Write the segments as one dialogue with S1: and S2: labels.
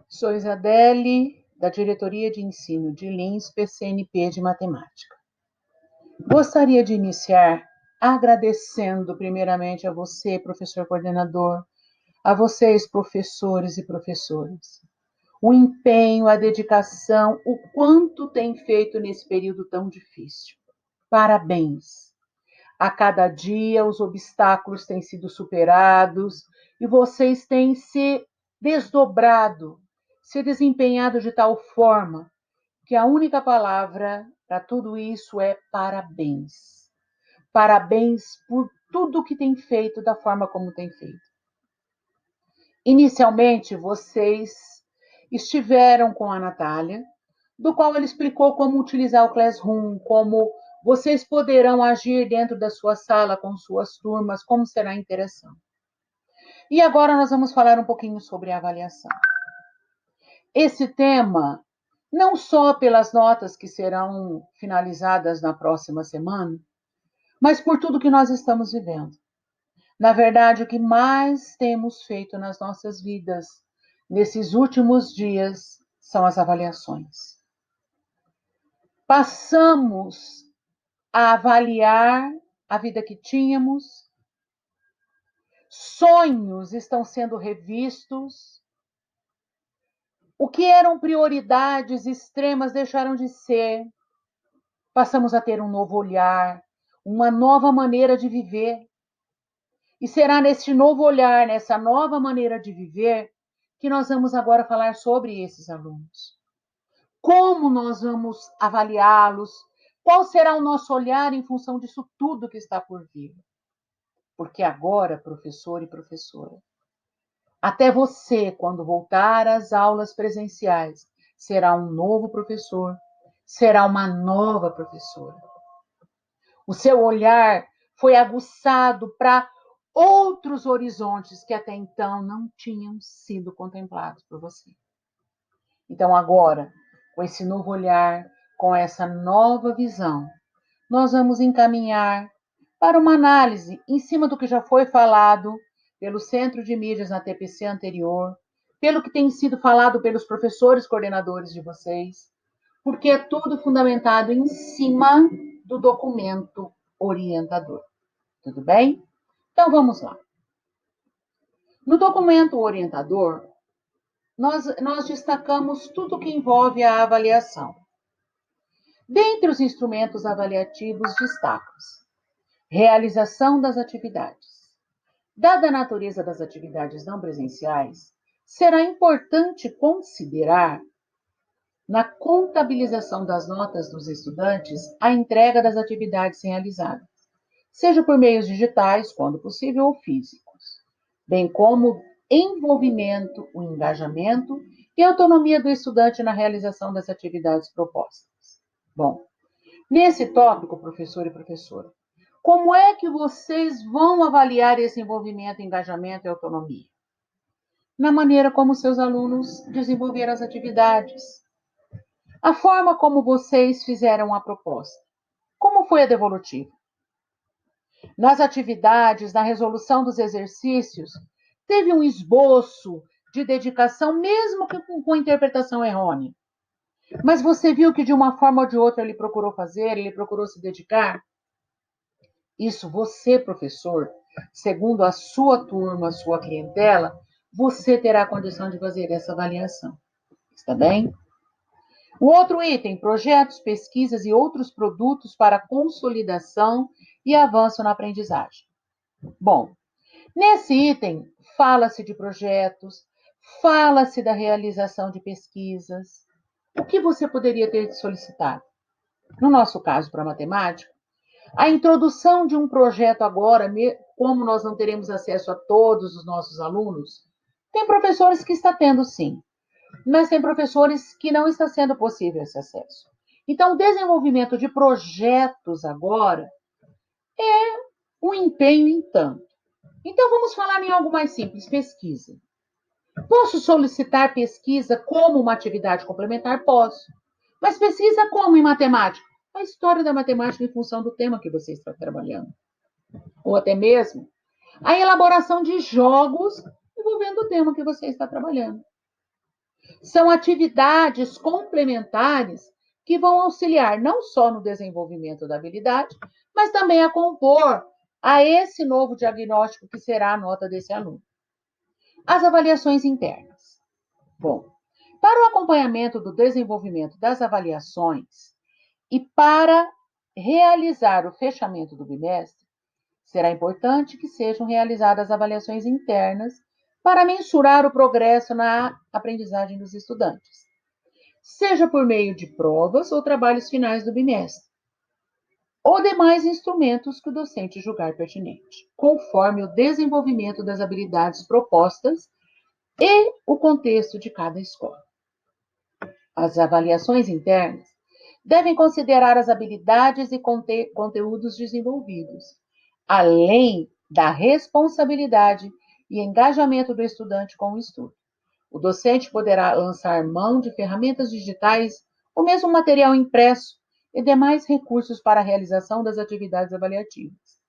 S1: Sou Isabelle, da Diretoria de Ensino de Lins, PCNP de Matemática. Gostaria de iniciar agradecendo primeiramente a você, professor coordenador, a vocês, professores e professoras, o empenho, a dedicação, o quanto tem feito nesse período tão difícil. Parabéns! A cada dia os obstáculos têm sido superados e vocês têm se desdobrado, se desempenhado de tal forma que a única palavra para tudo isso é parabéns. Parabéns por tudo que tem feito da forma como tem feito. Inicialmente, vocês estiveram com a Natália, do qual ela explicou como utilizar o Classroom, como vocês poderão agir dentro da sua sala com suas turmas, como será a interação. E agora nós vamos falar um pouquinho sobre a avaliação. Esse tema, não só pelas notas que serão finalizadas na próxima semana, mas por tudo que nós estamos vivendo. Na verdade, o que mais temos feito nas nossas vidas nesses últimos dias são as avaliações. Passamos a avaliar a vida que tínhamos, sonhos estão sendo revistos, o que eram prioridades extremas deixaram de ser, passamos a ter um novo olhar, uma nova maneira de viver. E será nesse novo olhar, nessa nova maneira de viver, que nós vamos agora falar sobre esses alunos. Como nós vamos avaliá-los? Qual será o nosso olhar em função disso tudo que está por vir? Porque agora, professor e professora, até você, quando voltar às aulas presenciais, será um novo professor, será uma nova professora. O seu olhar foi aguçado para outros horizontes que até então não tinham sido contemplados por você. Então, agora, com esse novo olhar, com essa nova visão, nós vamos encaminhar para uma análise em cima do que já foi falado pelo Centro de Mídias na TPC anterior, pelo que tem sido falado pelos professores coordenadores de vocês, porque é tudo fundamentado em cima do documento orientador. Tudo bem? Então, vamos lá. No documento orientador, nós destacamos tudo que envolve a avaliação. Dentre os instrumentos avaliativos, destacamos realização das atividades. Dada a natureza das atividades não presenciais, será importante considerar, na contabilização das notas dos estudantes, a entrega das atividades realizadas, seja por meios digitais, quando possível, ou físicos, bem como envolvimento, o engajamento e a autonomia do estudante na realização das atividades propostas. Bom, nesse tópico, professor e professora, como é que vocês vão avaliar esse envolvimento, engajamento e autonomia? Na maneira como seus alunos desenvolveram as atividades. A forma como vocês fizeram a proposta. Como foi a devolutiva? Nas atividades, na resolução dos exercícios, teve um esboço de dedicação, mesmo que com interpretação errônea. Mas você viu que de uma forma ou de outra ele procurou fazer, ele procurou se dedicar? Isso você, professor, segundo a sua turma, a sua clientela, você terá condição de fazer essa avaliação. Está bem? O outro item, projetos, pesquisas e outros produtos para consolidação e avanço na aprendizagem. Bom, nesse item, fala-se de projetos, fala-se da realização de pesquisas. O que você poderia ter solicitado? No nosso caso, para matemática, a introdução de um projeto agora, como nós não teremos acesso a todos os nossos alunos, tem professores que está tendo sim, mas tem professores que não está sendo possível esse acesso. Então, o desenvolvimento de projetos agora é um empenho em tanto. Então, vamos falar em algo mais simples, pesquisa. Posso solicitar pesquisa como uma atividade complementar? Posso. Mas pesquisa como em matemática? A história da matemática em função do tema que você está trabalhando. Ou até mesmo a elaboração de jogos envolvendo o tema que você está trabalhando. São atividades complementares que vão auxiliar não só no desenvolvimento da habilidade, mas também a compor a esse novo diagnóstico que será a nota desse aluno. As avaliações internas. Bom, para o acompanhamento do desenvolvimento das avaliações e para realizar o fechamento do bimestre, será importante que sejam realizadas avaliações internas para mensurar o progresso na aprendizagem dos estudantes, seja por meio de provas ou trabalhos finais do bimestre, ou demais instrumentos que o docente julgar pertinente, conforme o desenvolvimento das habilidades propostas e o contexto de cada escola. As avaliações internas devem considerar as habilidades e conteúdos desenvolvidos, além da responsabilidade e engajamento do estudante com o estudo. O docente poderá lançar mão de ferramentas digitais, ou mesmo material impresso e demais recursos para a realização das atividades avaliativas,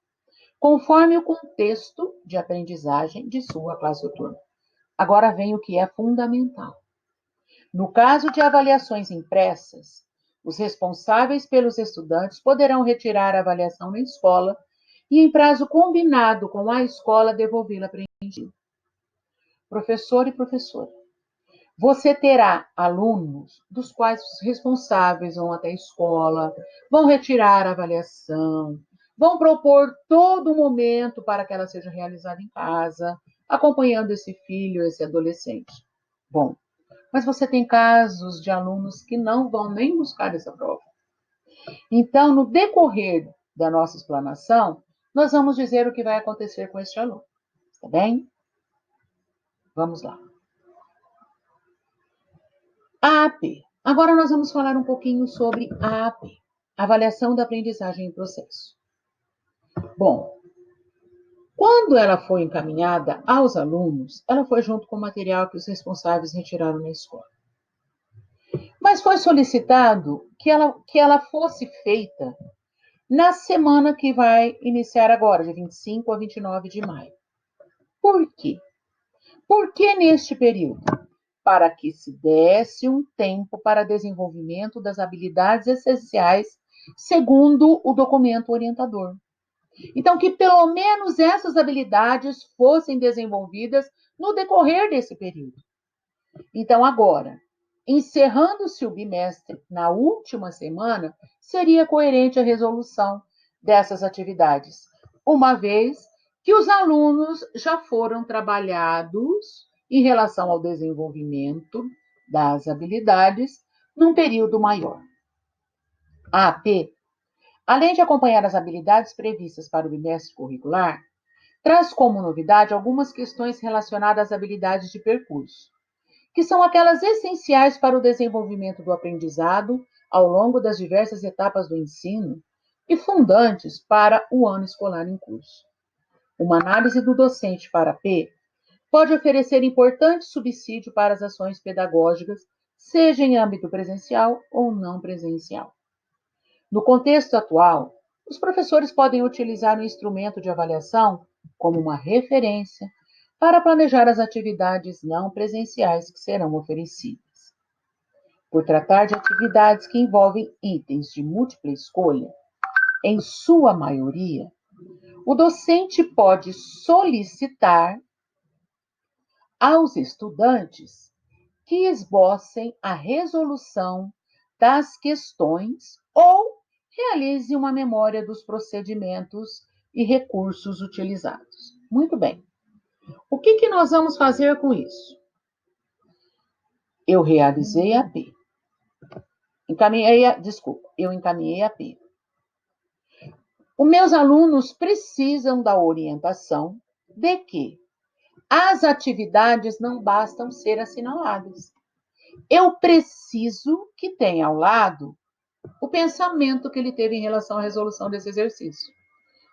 S1: conforme o contexto de aprendizagem de sua classe ou turma. Agora vem o que é fundamental. No caso de avaliações impressas, os responsáveis pelos estudantes poderão retirar a avaliação na escola e, em prazo combinado com a escola, devolvê-la preenchida. Professor e professora, você terá alunos dos quais os responsáveis vão até a escola, vão retirar a avaliação, vão propor todo o momento para que ela seja realizada em casa, acompanhando esse filho, esse adolescente. Bom, mas você tem casos de alunos que não vão nem buscar essa prova. Então, no decorrer da nossa explanação, nós vamos dizer o que vai acontecer com este aluno. Tá bem? Vamos lá. A AP. Agora nós vamos falar um pouquinho sobre a AP, Avaliação da Aprendizagem em Processo. Bom, quando ela foi encaminhada aos alunos, ela foi junto com o material que os responsáveis retiraram na escola. Mas foi solicitado que ela fosse feita na semana que vai iniciar agora, de 25 a 29 de maio. Por quê? Por que neste período? Para que se desse um tempo para desenvolvimento das habilidades essenciais, segundo o documento orientador. Então, que pelo menos essas habilidades fossem desenvolvidas no decorrer desse período. Então, agora, encerrando-se o bimestre na última semana, seria coerente a resolução dessas atividades, uma vez que os alunos já foram trabalhados em relação ao desenvolvimento das habilidades num período maior. A AP, além de acompanhar as habilidades previstas para o bimestre curricular, traz como novidade algumas questões relacionadas às habilidades de percurso, que são aquelas essenciais para o desenvolvimento do aprendizado ao longo das diversas etapas do ensino e fundantes para o ano escolar em curso. Uma análise do docente para P pode oferecer importante subsídio para as ações pedagógicas, seja em âmbito presencial ou não presencial. No contexto atual, os professores podem utilizar o instrumento de avaliação como uma referência para planejar as atividades não presenciais que serão oferecidas. Por tratar de atividades que envolvem itens de múltipla escolha, em sua maioria, o docente pode solicitar aos estudantes que esbocem a resolução das questões ou realize uma memória dos procedimentos e recursos utilizados. Muito bem. O que nós vamos fazer com isso? Eu realizei a P. Eu encaminhei a P. Os meus alunos precisam da orientação de que as atividades não bastam ser assinaladas. Eu preciso que tenha ao lado o pensamento que ele teve em relação à resolução desse exercício.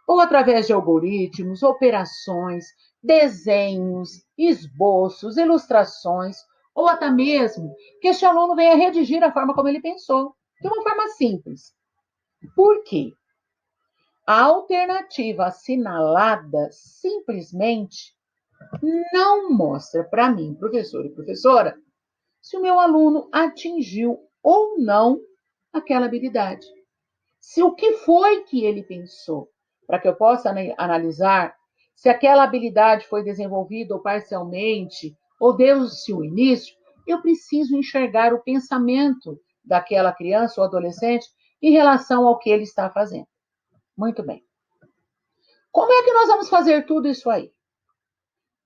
S1: Ou através de algoritmos, operações, desenhos, esboços, ilustrações, ou até mesmo que este aluno venha redigir a forma como ele pensou, de uma forma simples. Por quê? A alternativa assinalada simplesmente não mostra para mim, professor e professora, se o meu aluno atingiu ou não aquela habilidade. Se o que foi que ele pensou, para que eu possa analisar se aquela habilidade foi desenvolvida ou parcialmente, ou deu-se o início, eu preciso enxergar o pensamento daquela criança ou adolescente em relação ao que ele está fazendo. Muito bem. Como é que nós vamos fazer tudo isso aí?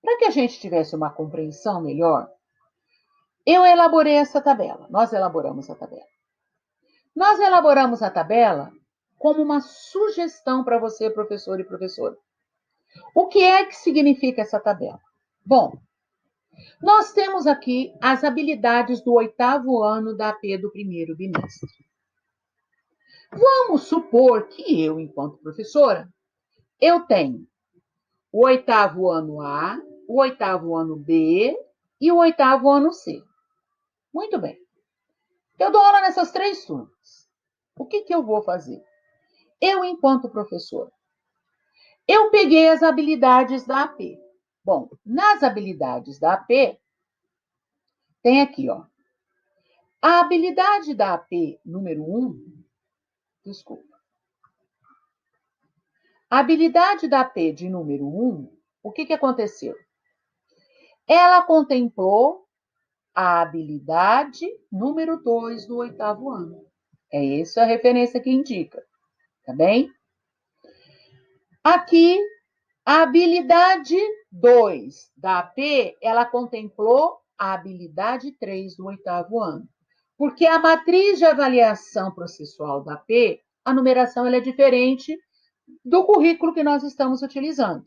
S1: Para que a gente tivesse uma compreensão melhor, eu elaborei essa tabela. Nós elaboramos a tabela. Nós elaboramos a tabela como uma sugestão para você, professor e professora. O que é que significa essa tabela? Bom, nós temos aqui as habilidades do 8º ano da AP do primeiro bimestre. Vamos supor que eu, enquanto professora, eu tenho o 8º ano A, o 8º ano B e o 8º ano C. Muito bem. Eu dou aula nessas 3 turmas. O que eu vou fazer? Eu, enquanto professora, eu peguei as habilidades da AP. Bom, nas habilidades da AP, tem aqui, ó. A habilidade da AP número 1, desculpa. A habilidade da AP de número 1, o que aconteceu? Ela contemplou a habilidade número 2 do 8º ano. É essa a referência que indica, tá bem? Aqui, a habilidade 2 da AP, ela contemplou a habilidade 3 do 8º ano. Porque a matriz de avaliação processual da AP, a numeração ela é diferente do currículo que nós estamos utilizando.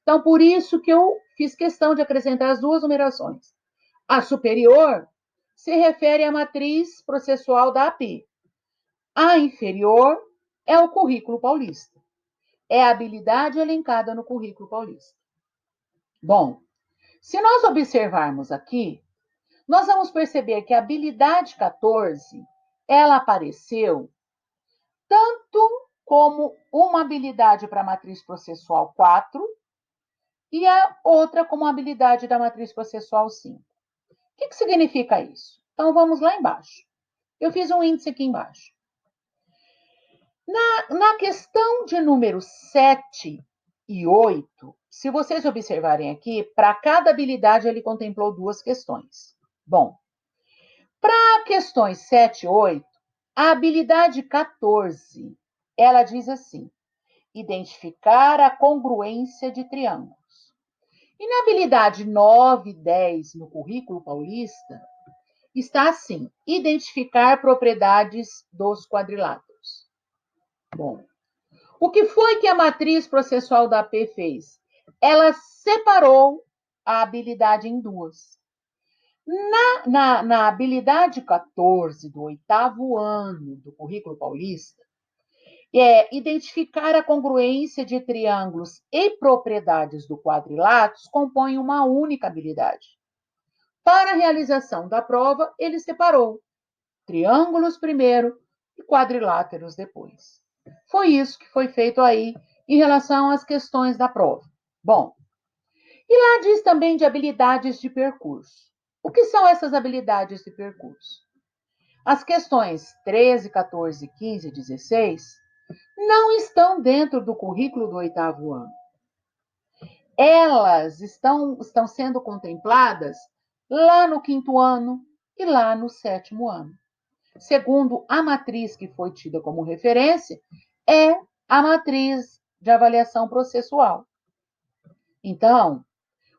S1: Então, por isso que eu fiz questão de acrescentar as 2 numerações. A superior se refere à matriz processual da AP. A inferior é o currículo paulista. É a habilidade elencada no currículo paulista. Bom, se nós observarmos aqui, nós vamos perceber que a habilidade 14, ela apareceu tanto como uma habilidade para a matriz processual 4 e a outra como habilidade da matriz processual 5. O que significa isso? Então, vamos lá embaixo. Eu fiz um índice aqui embaixo. Na questão de número 7 e 8, se vocês observarem aqui, para cada habilidade ele contemplou 2 questões. Bom, para questões 7 e 8, a habilidade 14, ela diz assim: identificar a congruência de triângulos. E na habilidade 9 e 10 no currículo paulista, está assim: identificar propriedades dos quadriláteros. Bom, o que foi que a matriz processual da AP fez? Ela separou a habilidade em 2. Na habilidade 14 do 8º ano do currículo paulista, identificar a congruência de triângulos e propriedades do quadriláteros compõe uma única habilidade. Para a realização da prova, ele separou triângulos primeiro e quadriláteros depois. Foi isso que foi feito aí em relação às questões da prova. Bom, e lá diz também de habilidades de percurso. O que são essas habilidades de percurso? As questões 13, 14, 15 e 16 não estão dentro do currículo do 8º ano. Elas estão sendo contempladas lá no 5º ano e lá no 7º ano. Segundo a matriz que foi tida como referência, é a matriz de avaliação processual. Então,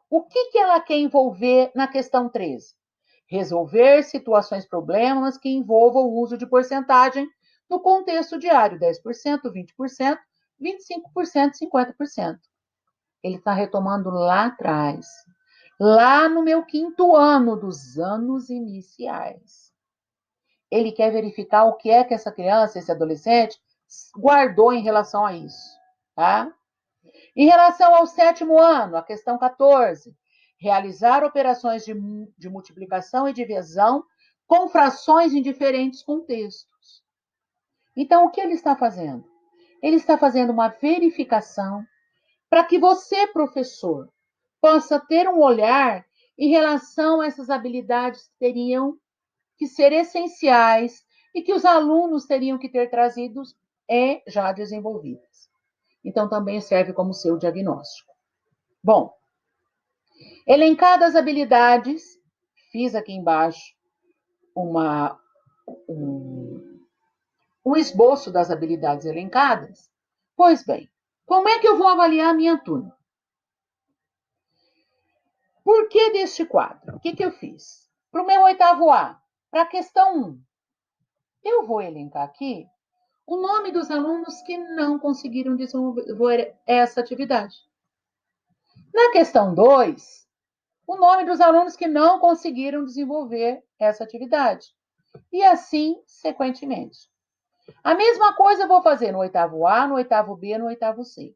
S1: o que ela quer envolver na questão 13? Resolver situações, problemas que envolvam o uso de porcentagem no contexto diário, 10%, 20%, 25%, 50%. Ele está retomando lá atrás, lá no meu 5º ano dos anos iniciais. Ele quer verificar o que é que essa criança, esse adolescente, guardou em relação a isso, tá? Em relação ao 7º ano, a questão 14, realizar operações de multiplicação e divisão com frações em diferentes contextos. Então, o que ele está fazendo? Ele está fazendo uma verificação para que você, professor, possa ter um olhar em relação a essas habilidades que teriam que ser essenciais e que os alunos teriam que ter trazido já desenvolvidas. Então, também serve como seu diagnóstico. Bom, elencadas as habilidades, fiz aqui embaixo um esboço das habilidades elencadas. Pois bem, como é que eu vou avaliar a minha turma? Por que deste quadro? O que eu fiz? Para o meu 8º A, para a questão 1, eu vou elencar aqui o nome dos alunos que não conseguiram desenvolver essa atividade. Na questão 2, o nome dos alunos que não conseguiram desenvolver essa atividade. E assim, sequentemente. A mesma coisa eu vou fazer no 8º A, no 8º B, no 8º C.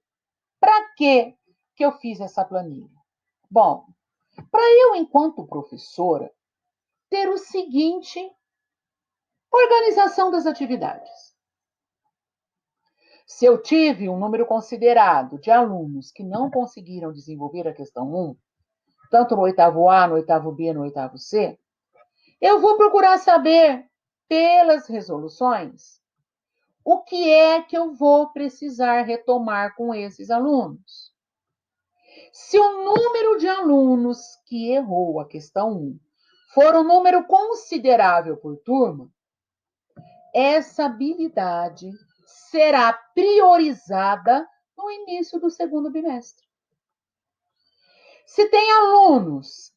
S1: Para que eu fiz essa planilha? Bom, para eu, enquanto professora, ter o seguinte organização das atividades. Se eu tive um número considerado de alunos que não conseguiram desenvolver a questão 1, tanto no 8º A, no 8º B, no 8º C, eu vou procurar saber, pelas resoluções, o que é que eu vou precisar retomar com esses alunos. Se o número de alunos que errou a questão 1 for um número considerável por turma, essa habilidade será priorizada no início do segundo bimestre. Se tem alunos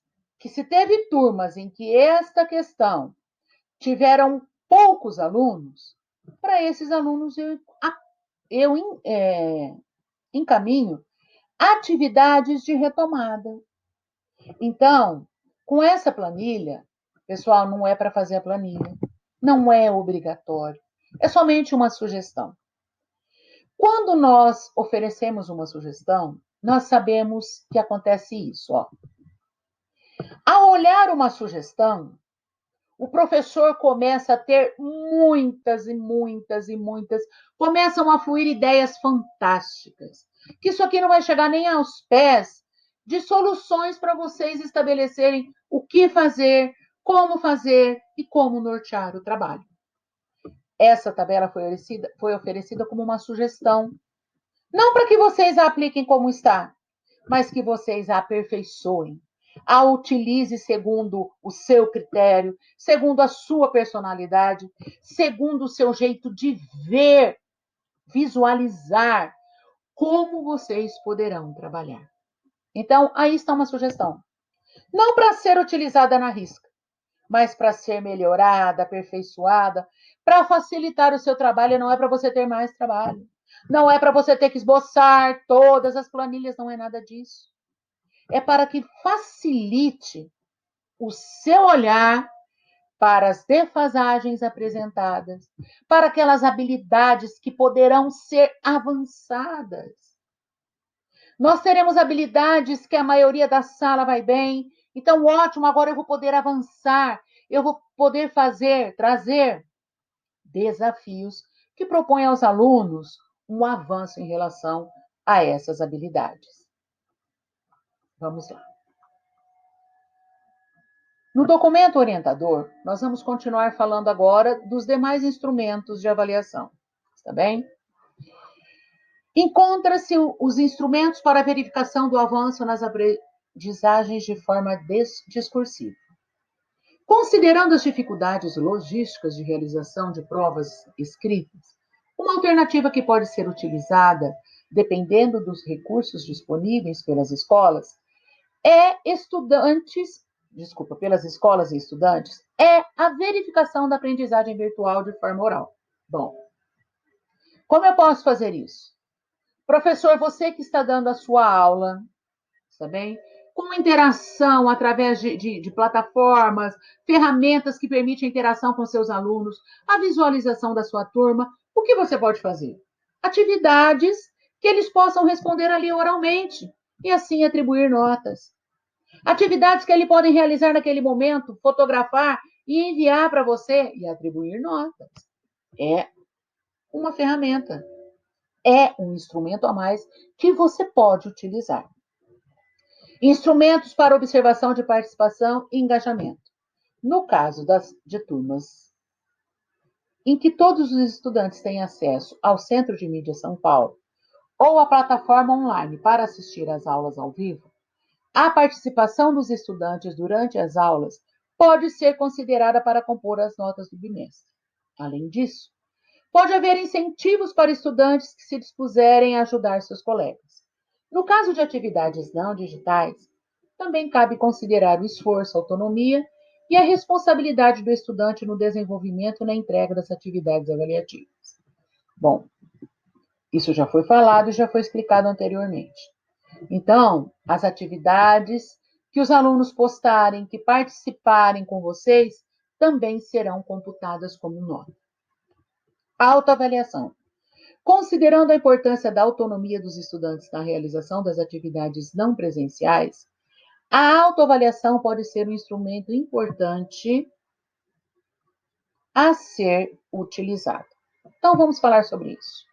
S1: se teve turmas em que esta questão tiveram poucos alunos, para esses alunos eu encaminho atividades de retomada. Então, com essa planilha, pessoal, não é para fazer a planilha, não é obrigatório, é somente uma sugestão. Quando nós oferecemos uma sugestão, nós sabemos que acontece isso. Ao olhar uma sugestão, o professor começa a ter muitas e muitas e muitas, começam a fluir ideias fantásticas, que isso aqui não vai chegar nem aos pés de soluções para vocês estabelecerem o que fazer, como fazer e como nortear o trabalho. Essa tabela foi oferecida como uma sugestão, não para que vocês a apliquem como está, mas que vocês a aperfeiçoem, a utilize segundo o seu critério, segundo a sua personalidade, segundo o seu jeito de ver, visualizar como vocês poderão trabalhar. Então, aí está uma sugestão. Não para ser utilizada na risca, mas para ser melhorada, aperfeiçoada, para facilitar o seu trabalho. Não é para você ter mais trabalho. Não é para você ter que esboçar todas as planilhas, não é nada disso. É para que facilite o seu olhar para as defasagens apresentadas, para aquelas habilidades que poderão ser avançadas. Nós teremos habilidades que a maioria da sala vai bem, então ótimo, agora eu vou poder avançar, eu vou poder trazer desafios que propõem aos alunos um avanço em relação a essas habilidades. Vamos lá. No documento orientador, nós vamos continuar falando agora dos demais instrumentos de avaliação, está bem? Encontra-se os instrumentos para a verificação do avanço nas aprendizagens de forma discursiva. Considerando as dificuldades logísticas de realização de provas escritas, uma alternativa que pode ser utilizada, dependendo dos recursos disponíveis pelas escolas e estudantes, é a verificação da aprendizagem virtual de forma oral. Bom, como eu posso fazer isso? Professor, você que está dando a sua aula, está bem? Com interação através de plataformas, ferramentas que permitem interação com seus alunos, a visualização da sua turma, o que você pode fazer? Atividades que eles possam responder ali oralmente e assim atribuir notas. Atividades que eles podem realizar naquele momento, fotografar e enviar para você e atribuir notas. É uma ferramenta. É um instrumento a mais que você pode utilizar. Instrumentos para observação de participação e engajamento. No caso de turmas em que todos os estudantes têm acesso ao Centro de Mídia São Paulo ou à plataforma online para assistir às aulas ao vivo, a participação dos estudantes durante as aulas pode ser considerada para compor as notas do bimestre. Além disso, pode haver incentivos para estudantes que se dispuserem a ajudar seus colegas. No caso de atividades não digitais, também cabe considerar o esforço, a autonomia e a responsabilidade do estudante no desenvolvimento e na entrega das atividades avaliativas. Bom, isso já foi falado e já foi explicado anteriormente. Então, as atividades que os alunos postarem, que participarem com vocês, também serão computadas como nota. Autoavaliação. Considerando a importância da autonomia dos estudantes na realização das atividades não presenciais, a autoavaliação pode ser um instrumento importante a ser utilizado. Então, vamos falar sobre isso.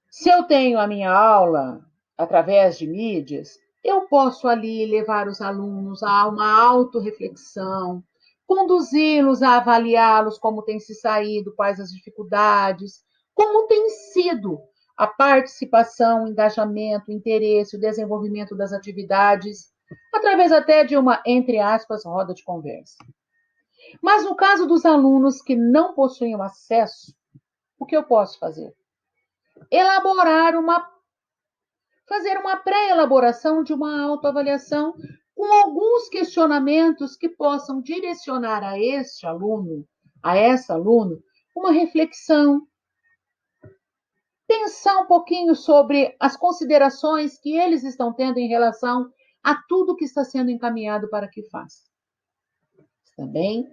S1: Se eu tenho a minha aula através de mídias, eu posso ali levar os alunos a uma autorreflexão, conduzi-los a avaliá-los como tem se saído, quais as dificuldades, como tem sido a participação, o engajamento, o interesse, o desenvolvimento das atividades, através até de uma, entre aspas, roda de conversa. Mas no caso dos alunos que não possuem acesso, o que eu posso fazer? Fazer uma pré-elaboração de uma autoavaliação com alguns questionamentos que possam direcionar a este aluno, a essa aluna, uma reflexão. Pensar um pouquinho sobre as considerações que eles estão tendo em relação a tudo que está sendo encaminhado para que faça. Está bem?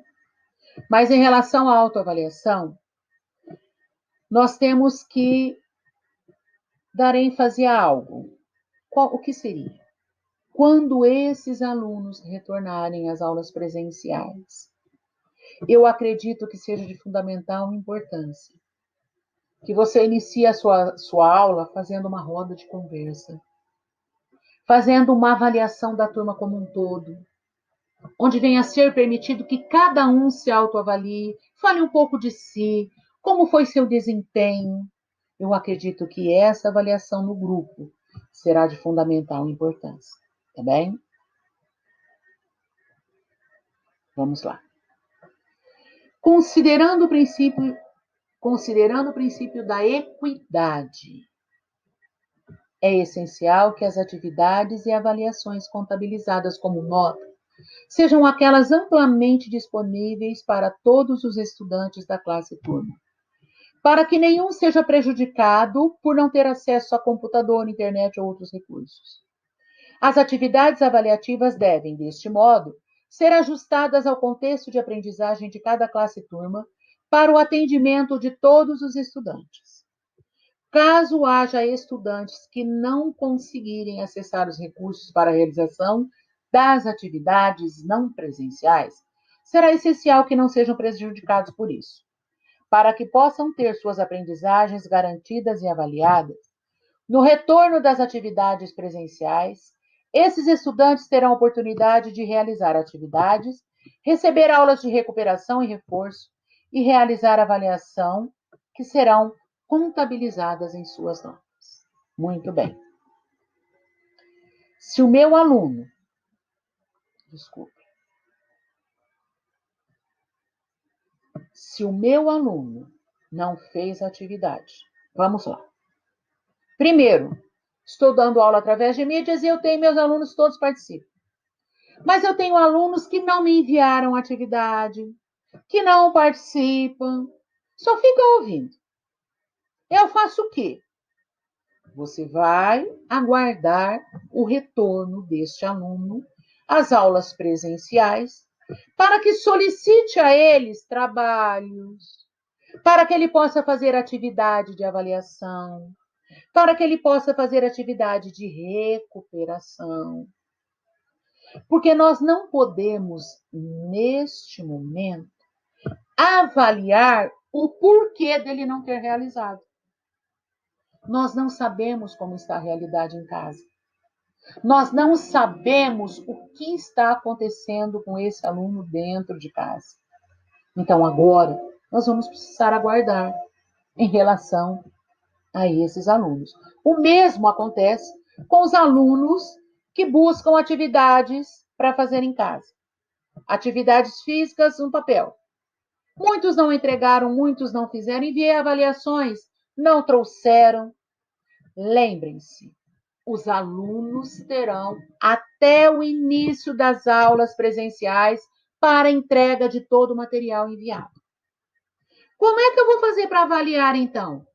S1: Mas em relação à autoavaliação, nós temos que dar ênfase a algo. O que seria? Quando esses alunos retornarem às aulas presenciais, eu acredito que seja de fundamental importância que você inicie a sua aula fazendo uma roda de conversa, fazendo uma avaliação da turma como um todo, onde venha a ser permitido que cada um se autoavalie, fale um pouco de si, como foi seu desempenho. Eu acredito que essa avaliação no grupo será de fundamental importância, tá bem? Vamos lá. Considerando o princípio da equidade, é essencial que as atividades e avaliações contabilizadas como nota sejam aquelas amplamente disponíveis para todos os estudantes da classe turma, para que nenhum seja prejudicado por não ter acesso a computador, internet ou outros recursos. As atividades avaliativas devem, deste modo, ser ajustadas ao contexto de aprendizagem de cada classe turma para o atendimento de todos os estudantes. Caso haja estudantes que não conseguirem acessar os recursos para a realização das atividades não presenciais, será essencial que não sejam prejudicados por isso. Para que possam ter suas aprendizagens garantidas e avaliadas, no retorno das atividades presenciais, esses estudantes terão a oportunidade de realizar atividades, receber aulas de recuperação e reforço e realizar avaliação, que serão contabilizadas em suas notas. Muito bem. Se o meu aluno, não fez a atividade, vamos lá. Primeiro, estou dando aula através de mídias e eu tenho meus alunos todos participam. Mas eu tenho alunos que não me enviaram atividade, que não participam, só ficam ouvindo. Eu faço o quê? Você vai aguardar o retorno deste aluno às aulas presenciais para que solicite a eles trabalhos, para que ele possa fazer atividade de avaliação, para que ele possa fazer atividade de recuperação. Porque nós não podemos, neste momento, avaliar o porquê dele não ter realizado. Nós não sabemos como está a realidade em casa. Nós não sabemos o que está acontecendo com esse aluno dentro de casa. Então, agora, nós vamos precisar aguardar em relação a esses alunos. O mesmo acontece com os alunos que buscam atividades para fazer em casa. Atividades físicas no papel. Muitos não entregaram, muitos não fizeram, enviei avaliações, não trouxeram. Lembrem-se, os alunos terão até o início das aulas presenciais para a entrega de todo o material enviado. Como é que eu vou fazer para avaliar, então?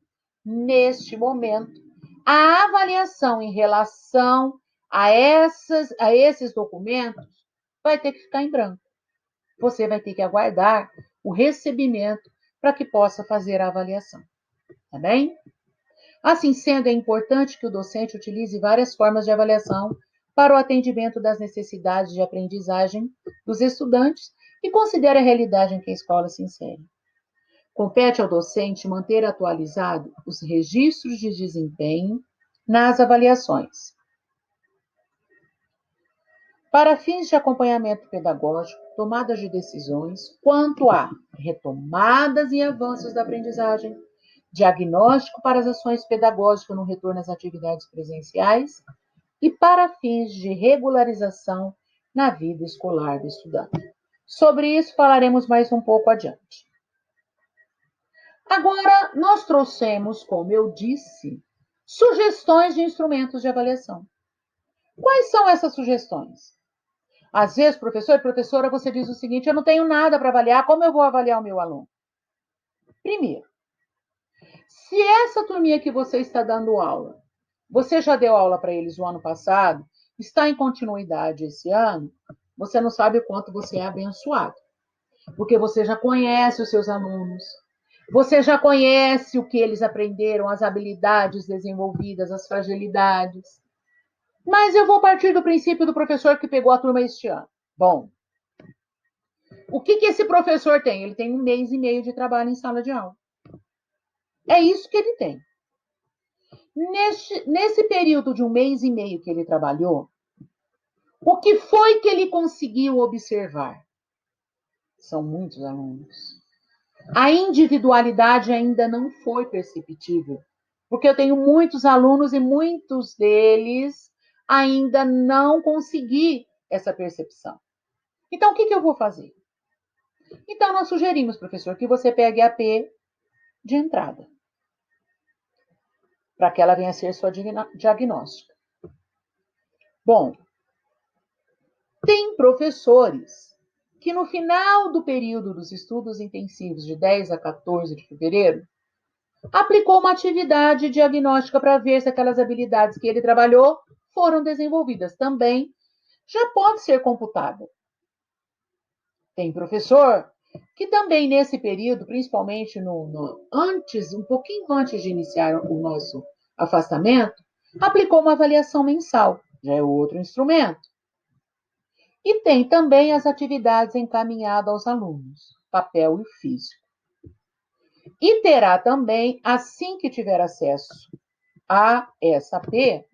S1: Neste momento, a avaliação em relação a esses documentos vai ter que ficar em branco. Você vai ter que aguardar o recebimento para que possa fazer a avaliação. Tá bem? Assim sendo, é importante que o docente utilize várias formas de avaliação para o atendimento das necessidades de aprendizagem dos estudantes e considere a realidade em que a escola se insere. Compete ao docente manter atualizado os registros de desempenho nas avaliações. Para fins de acompanhamento pedagógico, tomadas de decisões quanto a retomadas e avanços da aprendizagem, diagnóstico para as ações pedagógicas no retorno às atividades presenciais e para fins de regularização na vida escolar do estudante. Sobre isso falaremos mais um pouco adiante. Agora, nós trouxemos, como eu disse, sugestões de instrumentos de avaliação. Quais são essas sugestões? Às vezes, professor e professora, você diz o seguinte: eu não tenho nada para avaliar, como eu vou avaliar o meu aluno? Primeiro, se essa turminha que você está dando aula, você já deu aula para eles o ano passado, está em continuidade esse ano, você não sabe o quanto você é abençoado. Porque você já conhece os seus alunos, você já conhece o que eles aprenderam, as habilidades desenvolvidas, as fragilidades. Mas eu vou partir do princípio do professor que pegou a turma este ano. Bom, o que esse professor tem? Ele tem 1 mês e meio de trabalho em sala de aula. É isso que ele tem. Nesse período de 1 mês e meio que ele trabalhou, o que foi que ele conseguiu observar? São muitos alunos. A individualidade ainda não foi perceptível, porque eu tenho muitos alunos e muitos deles ainda não consegui essa percepção. Então, o que eu vou fazer? Então, nós sugerimos, professor, que você pegue a AP de entrada, para que ela venha a ser sua diagnóstica. Bom, tem professores que no final do período dos estudos intensivos de 10 a 14 de fevereiro, aplicou uma atividade diagnóstica para ver se aquelas habilidades que ele trabalhou foram desenvolvidas. Também já pode ser computada. Tem professor que também nesse período, principalmente um pouquinho antes de iniciar o nosso afastamento, aplicou uma avaliação mensal. Já é outro instrumento. E tem também as atividades encaminhadas aos alunos, papel e físico. E terá também, assim que tiver acesso a essa AP,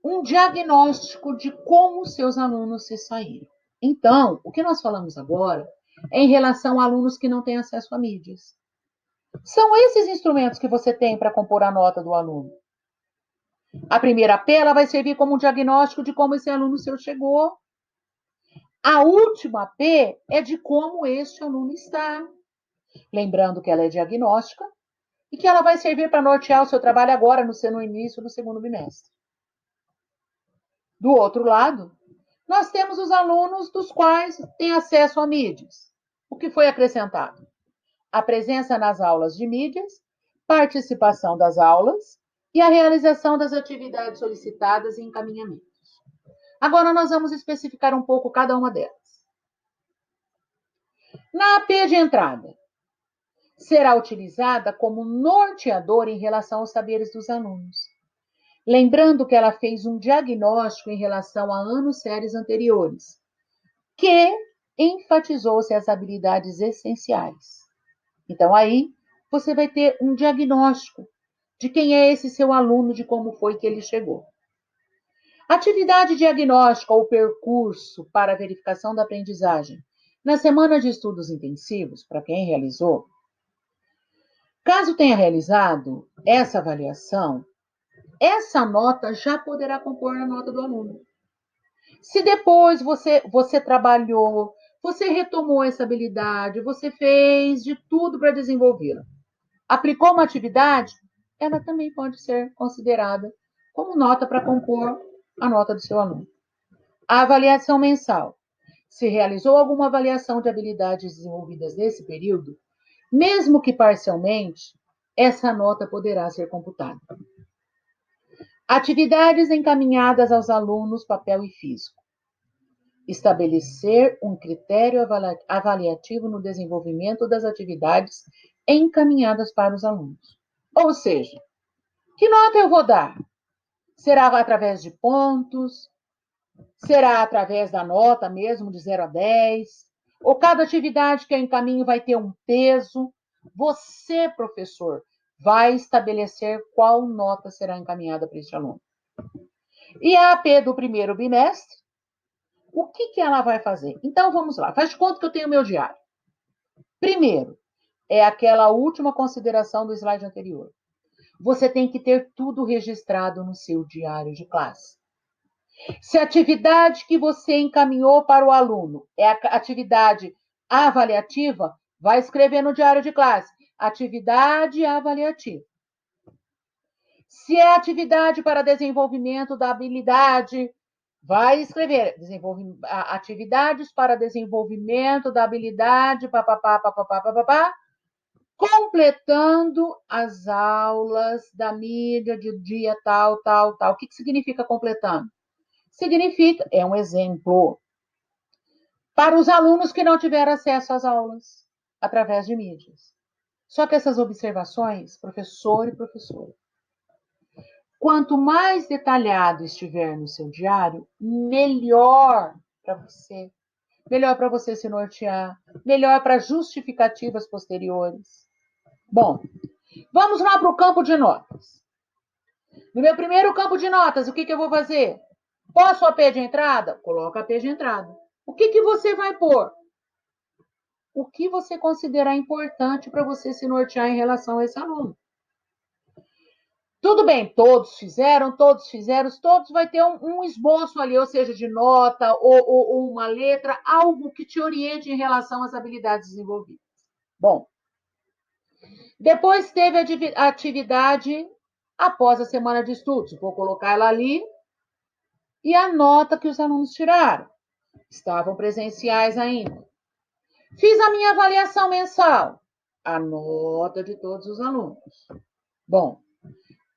S1: um diagnóstico de como seus alunos se saíram. Então, o que nós falamos agora é em relação a alunos que não têm acesso a mídias. São esses instrumentos que você tem para compor a nota do aluno. A primeira AP ela vai servir como um diagnóstico de como esse aluno seu chegou. A última AP é de como este aluno está. Lembrando que ela é diagnóstica e que ela vai servir para nortear o seu trabalho agora, no início do segundo bimestre. Do outro lado, nós temos os alunos dos quais têm acesso a mídias. O que foi acrescentado? A presença nas aulas de mídias, participação das aulas e a realização das atividades solicitadas e encaminhamentos. Agora nós vamos especificar um pouco cada uma delas. Na AP de entrada, será utilizada como norteador em relação aos saberes dos alunos. Lembrando que ela fez um diagnóstico em relação a anos séries anteriores, que enfatizou-se as habilidades essenciais. Então, aí, você vai ter um diagnóstico de quem é esse seu aluno, de como foi que ele chegou. Atividade diagnóstica ou percurso para verificação da aprendizagem. Na semana de estudos intensivos, para quem realizou, caso tenha realizado essa avaliação, essa nota já poderá compor a nota do aluno. Se depois você trabalhou, você retomou essa habilidade, você fez de tudo para desenvolvê-la, aplicou uma atividade, ela também pode ser considerada como nota para compor a nota do seu aluno. A avaliação mensal. Se realizou alguma avaliação de habilidades desenvolvidas nesse período, mesmo que parcialmente, essa nota poderá ser computada. Atividades encaminhadas aos alunos, papel e físico. Estabelecer um critério avaliativo no desenvolvimento das atividades encaminhadas para os alunos. Ou seja, que nota eu vou dar? Será através de pontos? Será através da nota mesmo, de 0 a 10? Ou cada atividade que eu encaminho vai ter um peso? Você, professor, vai estabelecer qual nota será encaminhada para este aluno. E a AP do primeiro bimestre, o que ela vai fazer? Então, vamos lá. Faz de conta que eu tenho meu diário. Primeiro, é aquela última consideração do slide anterior. Você tem que ter tudo registrado no seu diário de classe. Se a atividade que você encaminhou para o aluno é a atividade avaliativa, vai escrever no diário de classe, atividade avaliativa. Se é atividade para desenvolvimento da habilidade, vai escrever atividades para desenvolvimento da habilidade, completando as aulas da mídia de dia tal, tal, tal. O que significa completando? Significa, é um exemplo, para os alunos que não tiveram acesso às aulas através de mídias. Só que essas observações, professor e professora, quanto mais detalhado estiver no seu diário, melhor para você. Melhor para você se nortear, melhor para justificativas posteriores. Bom, vamos lá para o campo de notas. No meu primeiro campo de notas, o que eu vou fazer? Posso AP de entrada? Coloca AP de entrada. O que você vai pôr? O que você considerar importante para você se nortear em relação a esse aluno. Tudo bem, todos fizeram, todos vai ter um esboço ali, ou seja, de nota ou uma letra, algo que te oriente em relação às habilidades desenvolvidas. Bom, depois teve a atividade após a semana de estudos. Vou colocar ela ali. E a nota que os alunos tiraram. Estavam presenciais ainda. Fiz a minha avaliação mensal. A nota de todos os alunos. Bom,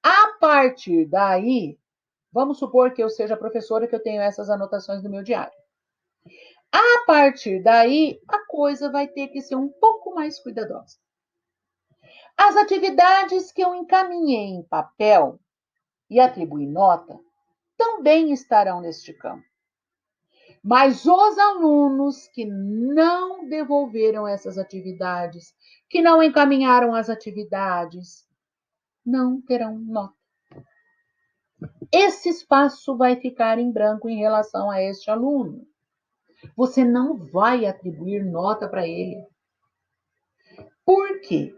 S1: a partir daí, vamos supor que eu seja professora, que eu tenho essas anotações no meu diário. A partir daí, a coisa vai ter que ser um pouco mais cuidadosa. As atividades que eu encaminhei em papel e atribuí nota também estarão neste campo. Mas os alunos que não devolveram essas atividades, que não encaminharam as atividades, não terão nota. Esse espaço vai ficar em branco em relação a este aluno. Você não vai atribuir nota para ele. Por quê?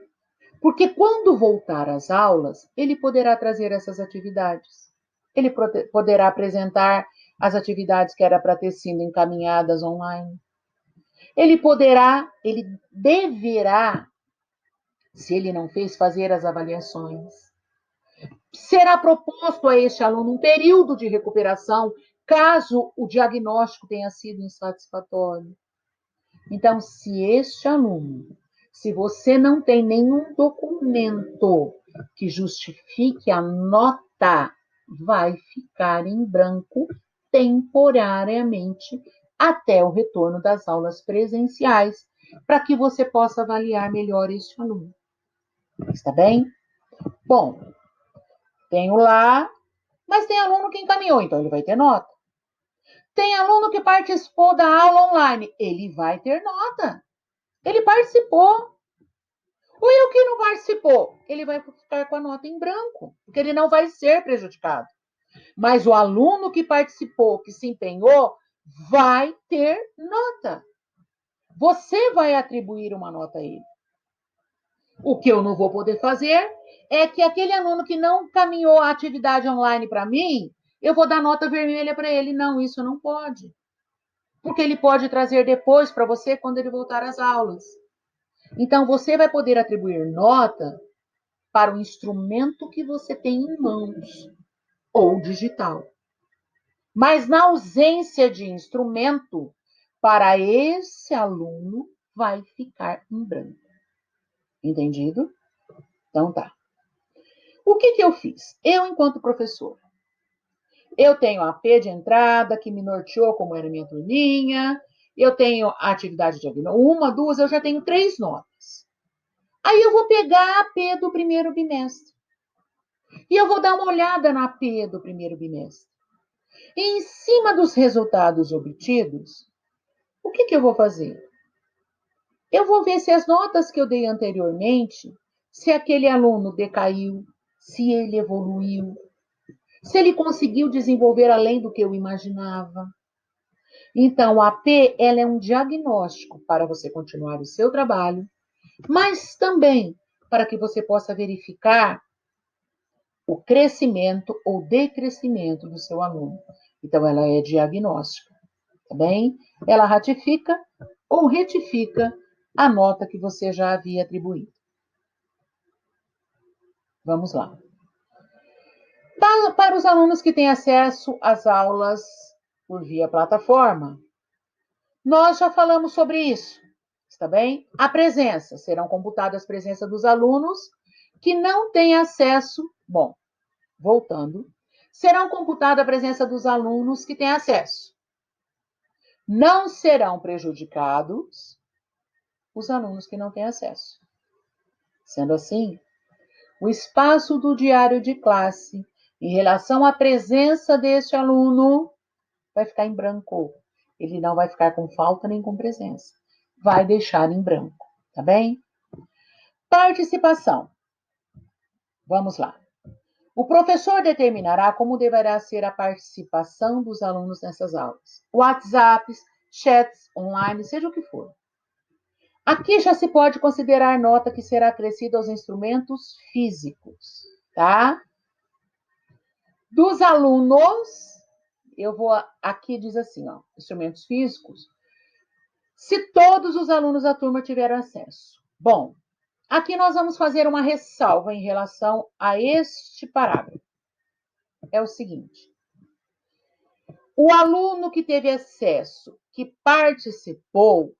S1: Porque quando voltar às aulas, ele poderá trazer essas atividades. Ele poderá apresentar as atividades que era para ter sido encaminhadas online. Ele deverá, se ele não fez, fazer as avaliações. Será proposto a este aluno um período de recuperação, caso o diagnóstico tenha sido insatisfatório. Então, se você não tem nenhum documento que justifique a nota, vai ficar em branco temporariamente até o retorno das aulas presenciais, para que você possa avaliar melhor este aluno. Está bem? Bom, tenho lá, mas tem aluno que encaminhou, então ele vai ter nota. Tem aluno que participou da aula online, ele vai ter nota. Ele participou. E o que não participou? Ele vai ficar com a nota em branco, porque ele não vai ser prejudicado. Mas o aluno que participou, que se empenhou, vai ter nota. Você vai atribuir uma nota a ele. O que eu não vou poder fazer é que aquele aluno que não caminhou a atividade online para mim, eu vou dar nota vermelha para ele. Não, isso não pode. Porque ele pode trazer depois para você quando ele voltar às aulas. Então, você vai poder atribuir nota para o instrumento que você tem em mãos, ou digital. Mas na ausência de instrumento, para esse aluno vai ficar em branco. Entendido? Então tá. O que eu fiz? Eu, enquanto professor, eu tenho a AP de entrada, que me norteou como era minha turminha, eu tenho a atividade de uma, duas, eu já tenho 3 notas. Aí eu vou pegar a AP do primeiro bimestre. E eu vou dar uma olhada na AP do primeiro bimestre. E em cima dos resultados obtidos, o que eu vou fazer? Eu vou ver se as notas que eu dei anteriormente, se aquele aluno decaiu, se ele evoluiu, se ele conseguiu desenvolver além do que eu imaginava. Então, a AP ela é um diagnóstico para você continuar o seu trabalho, mas também para que você possa verificar o crescimento ou decrescimento do seu aluno. Então, ela é diagnóstica, tá bem? Ela ratifica ou retifica a nota que você já havia atribuído. Vamos lá. Para os alunos que têm acesso às aulas por via plataforma, nós já falamos sobre isso, está bem? A presença, serão computadas a presença dos alunos que não têm acesso, bom, voltando, serão computada a presença dos alunos que têm acesso. Não serão prejudicados os alunos que não têm acesso. Sendo assim, o espaço do diário de classe em relação à presença deste aluno vai ficar em branco. Ele não vai ficar com falta nem com presença. Vai deixar em branco, tá bem? Participação. Vamos lá. O professor determinará como deverá ser a participação dos alunos nessas aulas. WhatsApps, chats online, seja o que for. Aqui já se pode considerar nota que será acrescida aos instrumentos físicos, tá? Dos alunos, eu vou aqui diz assim, ó, instrumentos físicos, se todos os alunos da turma tiveram acesso. Bom, aqui nós vamos fazer uma ressalva em relação a este parágrafo. É o seguinte: o aluno que teve acesso, que participou,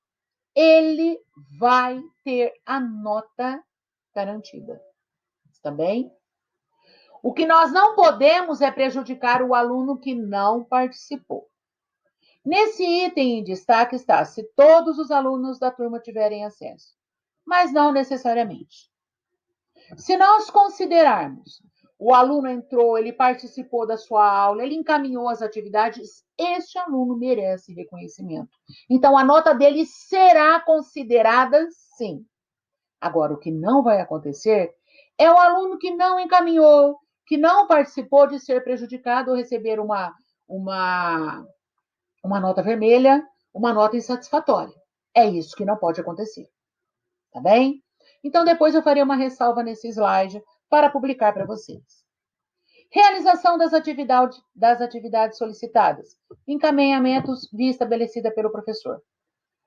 S1: ele vai ter a nota garantida. Está bem? O que nós não podemos é prejudicar o aluno que não participou. Nesse item em destaque está se todos os alunos da turma tiverem acesso, mas não necessariamente. Se nós considerarmos o aluno entrou, ele participou da sua aula, ele encaminhou as atividades, este aluno merece reconhecimento. Então, a nota dele será considerada sim. Agora, o que não vai acontecer é o aluno que não encaminhou, que não participou de ser prejudicado ou receber uma nota vermelha, uma nota insatisfatória. É isso que não pode acontecer. Tá bem? Então, depois eu farei uma ressalva nesse slide para publicar para vocês. Realização das atividades solicitadas. Encaminhamentos via estabelecida pelo professor.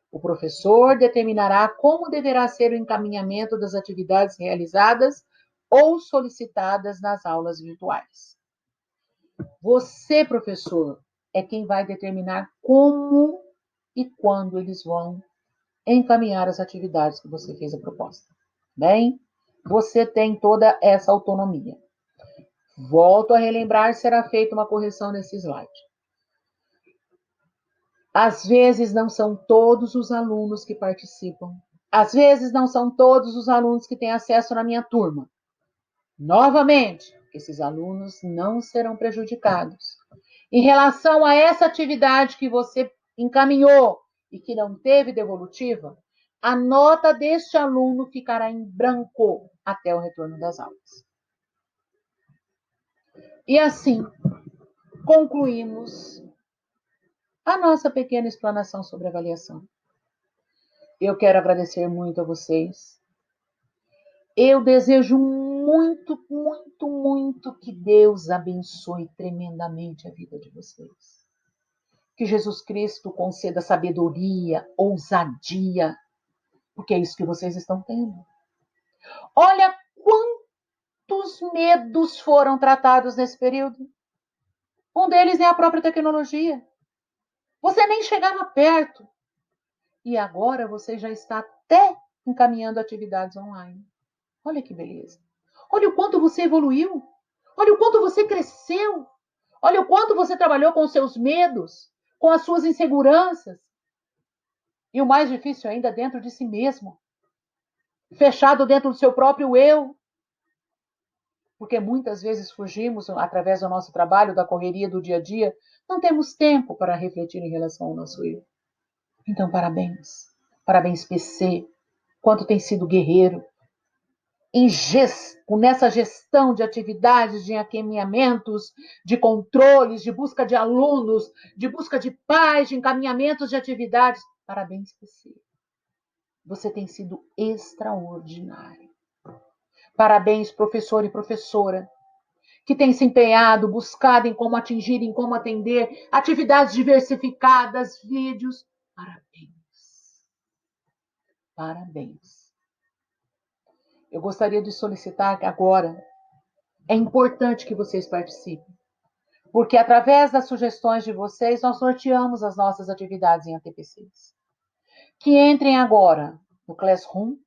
S1: O professor determinará como deverá ser o encaminhamento das atividades realizadas ou solicitadas nas aulas virtuais. Você, professor, é quem vai determinar como e quando eles vão encaminhar as atividades que você fez a proposta. Bem, você tem toda essa autonomia. Volto a relembrar, será feita uma correção nesse slide. Às vezes não são todos os alunos que participam. Às vezes não são todos os alunos que têm acesso na minha turma. Novamente, esses alunos não serão prejudicados. Em relação a essa atividade que você encaminhou e que não teve devolutiva, a nota deste aluno ficará em branco até o retorno das aulas. E assim, concluímos a nossa pequena explanação sobre avaliação. Eu quero agradecer muito a vocês. Eu desejo muito, muito, muito que Deus abençoe tremendamente a vida de vocês. Que Jesus Cristo conceda sabedoria, ousadia, porque é isso que vocês estão tendo. Olha quantos medos foram tratados nesse período. Um deles é a própria tecnologia. Você nem chegava perto. E agora você já está até encaminhando atividades online. Olha que beleza. Olha o quanto você evoluiu. Olha o quanto você cresceu. Olha o quanto você trabalhou com os seus medos, com as suas inseguranças. E o mais difícil ainda, dentro de si mesmo. Fechado dentro do seu próprio eu. Porque muitas vezes fugimos, através do nosso trabalho, da correria do dia a dia, não temos tempo para refletir em relação ao nosso eu. Então, parabéns. Parabéns, PC. Quanto tem sido guerreiro. Nessa gestão de atividades, de encaminhamentos, de controles, de busca de alunos, de busca de pais, de encaminhamentos de atividades. Parabéns, PC. Você tem sido extraordinário. Parabéns, professor e professora, que tem se empenhado, buscado em como atingir, em como atender, atividades diversificadas, vídeos. Parabéns. Parabéns. Eu gostaria de solicitar que agora é importante que vocês participem, porque através das sugestões de vocês, nós norteamos as nossas atividades em ATPCs. Que entrem agora no Classroom.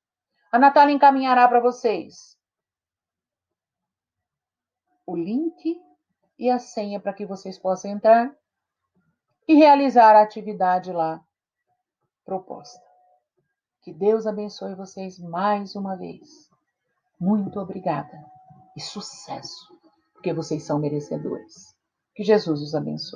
S1: A Natália encaminhará para vocês o link e a senha para que vocês possam entrar e realizar a atividade lá proposta. Que Deus abençoe vocês mais uma vez. Muito obrigada e sucesso, porque vocês são merecedores. Que Jesus os abençoe.